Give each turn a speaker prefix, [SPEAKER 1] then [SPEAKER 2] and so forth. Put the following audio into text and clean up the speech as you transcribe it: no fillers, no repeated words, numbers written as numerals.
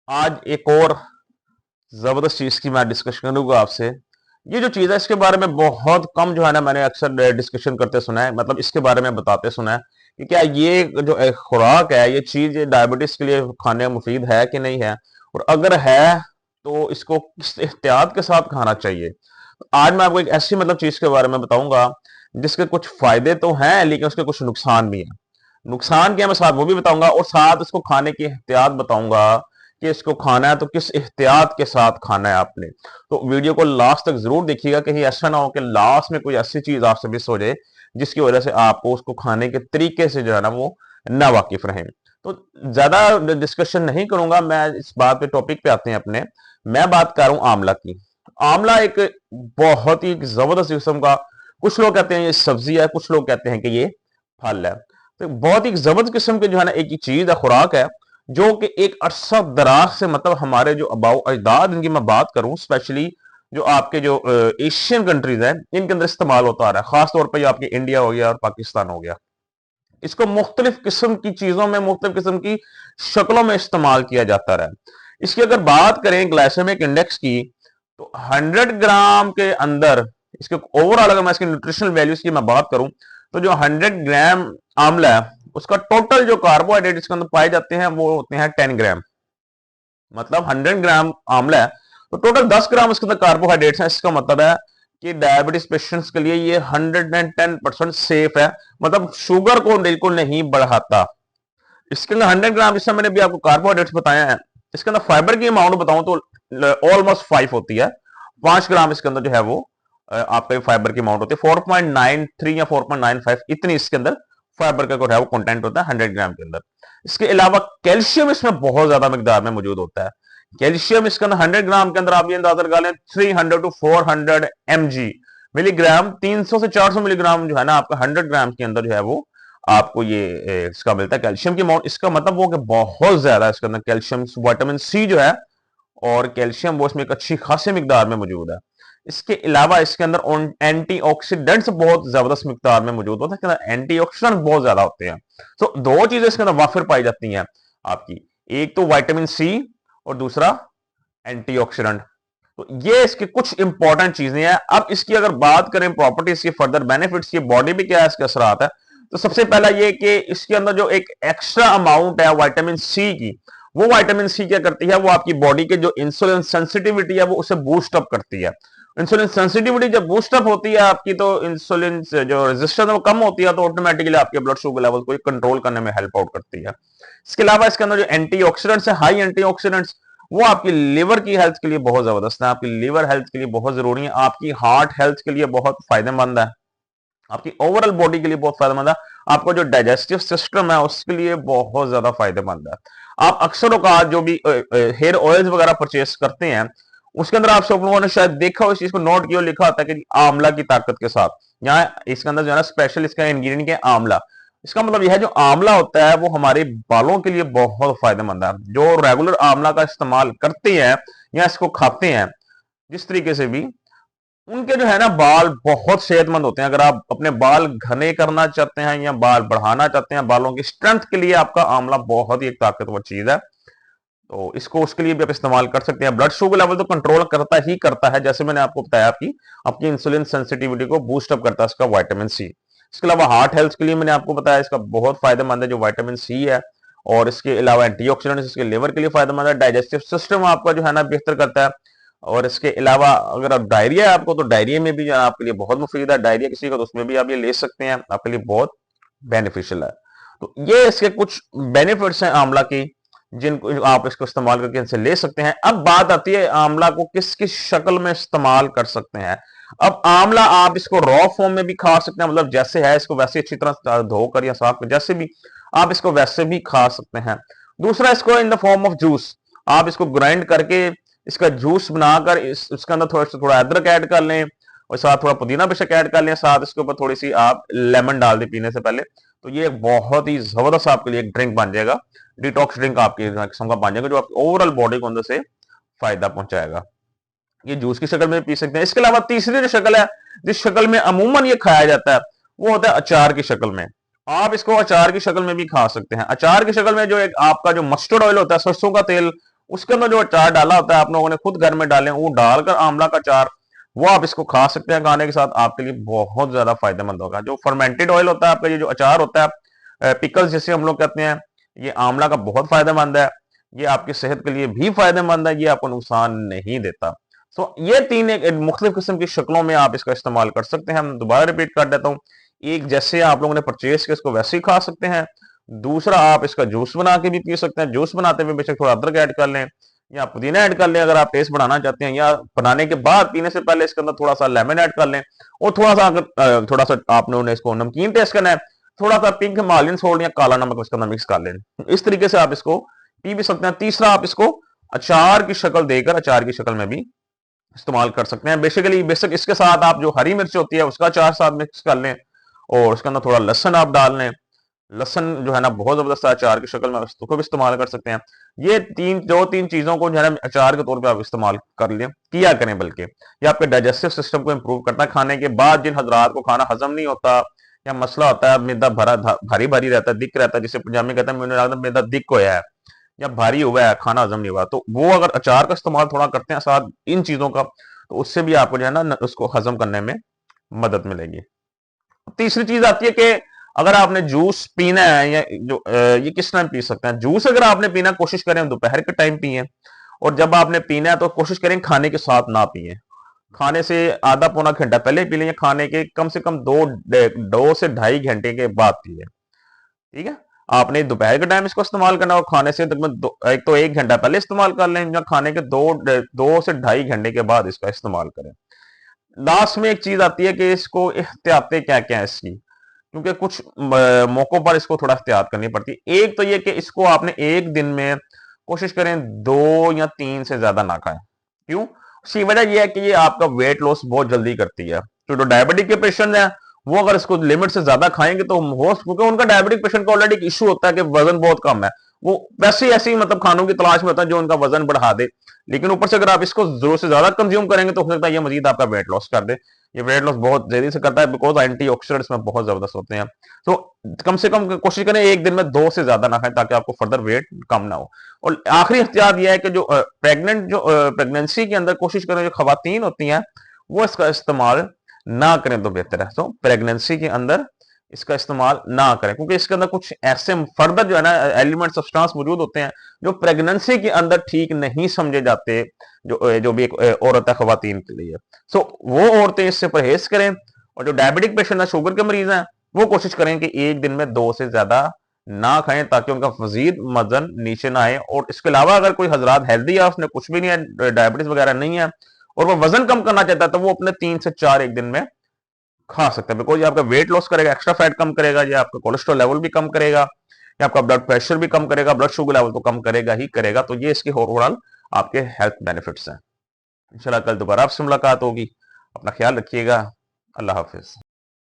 [SPEAKER 1] आज एक और जबरदस्त चीज की मैं डिस्कशन करूंगा आपसे। ये जो चीज है इसके बारे में बहुत कम जो है ना मैंने अक्सर डिस्कशन करते सुना है, मतलब इसके बारे में बताते सुना है कि क्या ये जो एक खुराक है, ये चीज डायबिटीज के लिए खाने मुफीद है कि नहीं है, और अगर है तो इसको किस एहतियात के साथ खाना चाहिए। आज मैं आपको एक ऐसी मतलब चीज के बारे में बताऊंगा जिसके कुछ फायदे तो हैं लेकिन उसके कुछ नुकसान भी हैं। नुकसान क्या है मैं साथ वो भी बताऊंगा, और साथ इसको खाने की एहतियात बताऊंगा कि इसको खाना है तो किस एहतियात के साथ खाना है आपने। तो वीडियो को लास्ट तक जरूर देखिएगा, कहीं ऐसा ना हो कि लास्ट में कोई ऐसी चीज आपसे मिस हो जाए जिसकी वजह से आपको उसको खाने के तरीके से जो है ना वो ना वाकिफ रहे। तो ज्यादा डिस्कशन नहीं करूंगा, मैं इस बात पे टॉपिक पे आते हैं अपने। मैं बात कर रहा हूं आंवला की। आंवला एक बहुत ही जबरदस्त किस्म का, कुछ लोग कहते हैं ये सब्जी है, कुछ लोग कहते हैं कि ये फल है। तो बहुत ही जबरदस्त किस्म के जो है ना एक ही चीज है, खुराक है, जो कि एक अरसा दराज से, मतलब हमारे जो अबाउ अजदाद इनकी मैं बात करूं, स्पेशली जो आपके जो एशियन कंट्रीज हैं इनके अंदर इस्तेमाल होता आ रहा है। खास तौर पर आपके इंडिया हो गया और पाकिस्तान हो गया, इसको मुख्तलिफ किस्म की चीजों में, मुख्तलिफ किस्म की शक्लों में इस्तेमाल किया जाता रहा है। इसकी अगर बात करें ग्लाइसेमिक इंडेक्स की, तो 100 ग्राम के अंदर इसके ओवरऑल, अगर मैं इसके न्यूट्रिशनल वैल्यूज की मैं बात करूं, तो जो 100 ग्राम आंवला है उसका टोटल जो कार्बोहाइड्रेट इसके अंदर पाए जाते हैं वो होते हैं 10 ग्राम। मतलब 100 ग्राम आंवला है तो टोटल 10 ग्राम इसके अंदर कार्बोहाइड्रेट्स हैं। इसका मतलब है कि डायबिटीज पेशेंट्स के लिए ये 110% सेफ है, मतलब शुगर को बिल्कुल नहीं बढ़ाता। इसके अंदर 100 ग्राम, जिससे मैंने भी आपको कार्बोहाइड्रेट्स बताया है, इसके अंदर फाइबर की अमाउंट बताऊं तो ऑलमोस्ट 5 होती है। 5 ग्राम इसके अंदर जो है वो आपका फाइबर की अमाउंट होती है। 4.93 या 4.95 इतनी इसके अंदर फाइबर का जो है वो कंटेंट होता है 100 ग्राम के अंदर। इसके अलावा कैल्शियम इसमें बहुत ज्यादा मिकदार में मौजूद होता है। कैल्शियम इसके अंदर 100 ग्राम के अंदर आप ये अंदाजा लगा लें 300 टू 400 mg मिलीग्राम, 300 से 400 मिलीग्राम जो है ना आपका 100 ग्राम के अंदर जो है वो आपको ये इसका मिलता है कैल्शियम की अमाउंट। इसका मतलब वो कि बहुत ज्यादा इसके अंदर कैल्शियम, विटामिन सी जो है और कैल्शियम वो इसमें एक अच्छी खासी मिकदार में मौजूद है। इसके अलावा इसके अंदर एंटीऑक्सीडेंट्स बहुत जबरदस्त मिकदार में मौजूद होता है, इसके अंदर एंटीऑक्सीडेंट बहुत ज्यादा होते हैं। तो दो चीजें इसके अंदर वाफिर पाई जाती हैं आपकी, एक तो विटामिन सी और दूसरा एंटीऑक्सीडेंट। तो ये इसके कुछ इंपॉर्टेंट चीजें हैं। अब इसकी अगर बात करें प्रॉपर्टीज की, फर्दर बेनिफिट्स की, बॉडी पे क्या इसके असर आता है, तो सबसे पहला ये कि इसके अंदर जो एक एक्स्ट्रा अमाउंट है विटामिन सी की, वो विटामिन सी क्या करती है, वो आपकी बॉडी के जो इंसुलिन सेंसिटिविटी है वो उसे बूस्ट अप करती है। इंसुलिन सेंसिटिविटी जब बूस्ट अप होती है आपकी, तो इंसुलिन जो रेजिस्टेंस है वो कम होती है, तो ऑटोमेटिकली आपके ब्लड शुगर लेवल को कंट्रोल करने में हेल्प आउट करती है। इसके अलावा इसके अंदर जो एंटीऑक्सीडेंट्स है, हाई एंटीऑक्सीडेंट्स, वो आपकी लिवर की हेल्थ के लिए बहुत जबरदस्त है, आपकी लिवर हेल्थ के लिए बहुत जरूरी है, आपकी हार्ट हेल्थ के लिए बहुत फायदेमंद है, आपकी ओवरऑल बॉडी के लिए बहुत फायदेमंद है, आपको जो डाइजेस्टिव सिस्टम है उसके लिए बहुत ज्यादा फायदेमंद है। आप अक्सर औकात जो भी हेयर ऑयल्स वगैरह परचेस करते हैं उसके अंदर आप सब लोगों ने शायद देखा हो, इस चीज को नोट किया, लिखा होता है कि आंवला की ताकत के साथ। यहाँ इसके अंदर जो है ना स्पेशल इसका इंग्रेडिएंट है आंवला। इसका मतलब यह है जो आंवला होता है वो हमारे बालों के लिए बहुत फायदेमंद है। जो रेगुलर आंवला का इस्तेमाल करते हैं या इसको खाते हैं जिस तरीके से भी, उनके जो है ना बाल बहुत सेहतमंद होते हैं। अगर आप अपने बाल घने करना चाहते हैं या बाल बढ़ाना चाहते हैं, बालों की स्ट्रेंथ के लिए आपका आंवला बहुत ही एक ताकतवर चीज है। तो इसको उसके लिए भी आप इस्तेमाल कर सकते हैं। ब्लड शुगर लेवल तो कंट्रोल करता ही करता है, जैसे मैंने आपको बताया, आपकी आपकी इंसुलिन सेंसिटिविटी को बूस्ट अप करता है इसका विटामिन सी। इसके अलावा हार्ट हेल्थ के लिए मैंने आपको बताया इसका बहुत फायदेमंद है जो विटामिन सी है, और इसके अलावा एंटीऑक्सीडेंट्स इसके लिवर के लिए फायदेमंद है, डाइजेस्टिव सिस्टम आपका जो है ना बेहतर करता है। और इसके अलावा अगर आप डायरिया है आपको, तो डायरिया में भी जो है आपके लिए बहुत मुफीद है। डायरिया किसी का, तो उसमें भी आप ये ले सकते हैं, आपके लिए बहुत बेनिफिशियल है। तो ये इसके कुछ बेनिफिट्स हैं आंवला की, जिनको आप इसको इस्तेमाल करके इनसे ले सकते हैं। अब बात आती है आंवला को किस किस शक्ल में इस्तेमाल कर सकते हैं। अब आंवला आप इसको रॉ फॉर्म में भी खा सकते हैं, मतलब जैसे है इसको वैसे अच्छी तरह धोकर या साफ कर, जैसे भी आप इसको वैसे भी खा सकते हैं। दूसरा, इसको in the form of juice, आप इसको ग्राइंड करके इसका जूस बनाकर इसके अंदर थोड़ा अदरक ऐड कर लें और साथ थोड़ा पुदीना बेशक ऐड कर लें, साथ इसके ऊपर थोड़ी सी आप लेमन डाल दें पीने से पहले, तो ये बहुत ही जबरदस्त आपके लिए एक ड्रिंक बन जाएगा, डिटॉक्स ड्रिंक आपकी किस्म का बन जाएगा, जो आपकी ओवरऑल बॉडी को अंदर से फायदा पहुंचाएगा। ये जूस की शक्ल में पी सकते हैं। इसके अलावा तीसरी जो शक्ल है, जिस शक्ल में अमूमन ये खाया जाता है, वो होता है अचार की शक्ल में। आप इसको अचार की शक्ल में भी खा सकते हैं। अचार की शक्ल में जो एक आपका जो मस्टर्ड ऑयल होता है, सरसों का तेल, उसके अंदर जो अचार डाला होता है आप लोगों ने खुद घर में डाले, वो डालकर आंवला का अचार वो आप इसको खा सकते हैं खाने के साथ, आपके लिए बहुत ज्यादा फायदेमंद होगा। जो फर्मेंटेड ऑयल होता है आपका, ये जो अचार होता है पिकल्स जिसे हम लोग कहते हैं, ये आंवला का बहुत फायदेमंद है, ये आपकी सेहत के लिए भी फायदेमंद है, ये आपको नुकसान नहीं देता। तो ये तीन एक मुख्तलिफ किस्म की शक्लों में आप इसका इस्तेमाल कर सकते हैं। हम दोबारा रिपीट कर देता हूँ, एक जैसे आप लोगों ने परचेज किया इसको वैसे ही खा सकते हैं। दूसरा आप इसका जूस बना के भी पी सकते हैं, जूस बनाते हुए बेशक थोड़ा अदरक ऐड कर लें या पुदीना ऐड कर लें अगर आप टेस्ट बढ़ाना चाहते हैं, या बनाने के बाद पीने से पहले इसके अंदर थोड़ा सा लेमन ऐड कर लें, और थोड़ा सा अगर थोड़ा सा आपने इसको नमकीन टेस्ट करना है, थोड़ा सा पिंक हिमालयन सोल्ट या काला नमक इसके अंदर मिक्स कर लें। इस तरीके से आप इसको पी भी सकते हैं। तीसरा आप इसको अचार की शक्ल देकर अचार की शक्ल में भी इस्तेमाल कर सकते हैं। बेसिक इसके साथ आप जो हरी मिर्च होती है उसका अचार साथ मिक्स कर लें, और उसके अंदर थोड़ा लहसन आप डाल लें। लहसन जो है ना बहुत जबरदस्त अचार की शक्ल में उसको भी इस्तेमाल कर सकते हैं। ये तीन चीजों को जो है ना अचार के तौर पे आप इस्तेमाल कर लें, किया करें, बल्कि ये आपके डाइजेस्टिव सिस्टम को इंप्रूव करता है। खाने के बाद जिन हजरात को खाना हजम नहीं होता या मसला होता है, मैदा भारी भारी रहता है, दिक रहता है, जिसे पंजाबी कहते हैं मैंने मैदा दिक होया है या भारी हुआ है, खाना हजम नहीं हुआ, तो वो अगर अचार का इस्तेमाल थोड़ा करते हैं साथ इन चीजों का, तो उससे भी आपको जो है ना उसको हजम करने में मदद मिलेगी। तीसरी चीज आती है कि अगर आपने जूस पीना है या ये किस टाइम पी सकते हैं जूस, अगर आपने पीना कोशिश करें दोपहर के टाइम पिए, और जब आपने पीना है तो कोशिश करें खाने के साथ ना पिए, खाने से आधा पौना घंटा पहले पी लें, खाने के कम से कम 2 से 2.5 घंटे के बाद पिए। ठीक है, आपने दोपहर के टाइम इसको इस्तेमाल करना और खाने से तकरीबन एक तो 1 घंटा पहले इस्तेमाल कर लें, या खाने के 2 से 2.5 घंटे के बाद इसका इस्तेमाल करें। लास्ट में एक चीज आती है कि इसको एहतियातें क्या क्या है इसकी, क्योंकि कुछ मौकों पर इसको थोड़ा एहतियात करनी पड़ती है। एक तो ये कि इसको आपने एक दिन में कोशिश करें 2 या 3 से ज्यादा ना खाएं। क्यों? उसकी वजह यह है कि ये आपका वेट लॉस बहुत जल्दी करती है। तो जो डायबिटिक के पेशेंट है वो अगर इसको लिमिट से ज्यादा खाएंगे तो हो, क्योंकि उनका डायबिटिक पेशेंट का ऑलरेडी एक इशू होता है कि वजन बहुत कम है, वो वैसे ही ऐसी मतलब खानों की तलाश में होता है जो उनका वजन बढ़ा दे, लेकिन ऊपर से अगर आप इसको जरूरत से ज्यादा कंज्यूम करेंगे तो हो सकता है ये मजीद आपका वेट लॉस कर दे। ये वेट लॉस बहुत जल्दी से करता है बिकॉज एंटीऑक्सीडेंट्स में बहुत जबरदस्त होते हैं। तो कम से कम कोशिश करें एक दिन में 2 से ज्यादा ना खाएं ताकि आपको फर्दर वेट कम ना हो। और आखिरी एहतियात यह है कि जो प्रेगनेंसी के अंदर कोशिश करें, जो खवातीन होती हैं वो इसका इस्तेमाल ना करें तो बेहतर है। तो प्रेगनेंसी के अंदर इसका इस्तेमाल ना करें, क्योंकि इसके अंदर कुछ ऐसे फर्दर जो है ना एलिमेंट सब्सटेंस मौजूद होते हैं जो प्रेगनेंसी के अंदर ठीक नहीं समझे जाते, जो भी एक औरत है खवातीन के लिए। सो वो औरतें इससे परहेज करें, और जो डायबिटिक पेशेंट है, शुगर के मरीज हैं, वो कोशिश करें कि एक दिन में 2 से ज्यादा ना खाएं ताकि उनका मजीद वजन नीचे ना आए। और इसके अलावा अगर कोई हजरात हेल्दी है, उसने कुछ भी नहीं है, डायबिटीज वगैरह नहीं है, और वो वजन कम करना चाहता है, तो वो अपने 3 से 4 एक दिन में खा सकता है, बिकॉज ये आपका वेट लॉस करेगा, एक्स्ट्रा फैट कम करेगा, ये आपका कोलेस्ट्रॉल लेवल भी कम करेगा, ये आपका ब्लड प्रेशर भी कम करेगा, ब्लड शुगर लेवल तो कम करेगा ही करेगा। तो ये इसके ओवरऑल आपके हेल्थ बेनिफिट्स हैं। इंशाल्लाह कल दोबारा आपसे मुलाकात होगी, अपना ख्याल रखिएगा। अल्लाह हाफिज।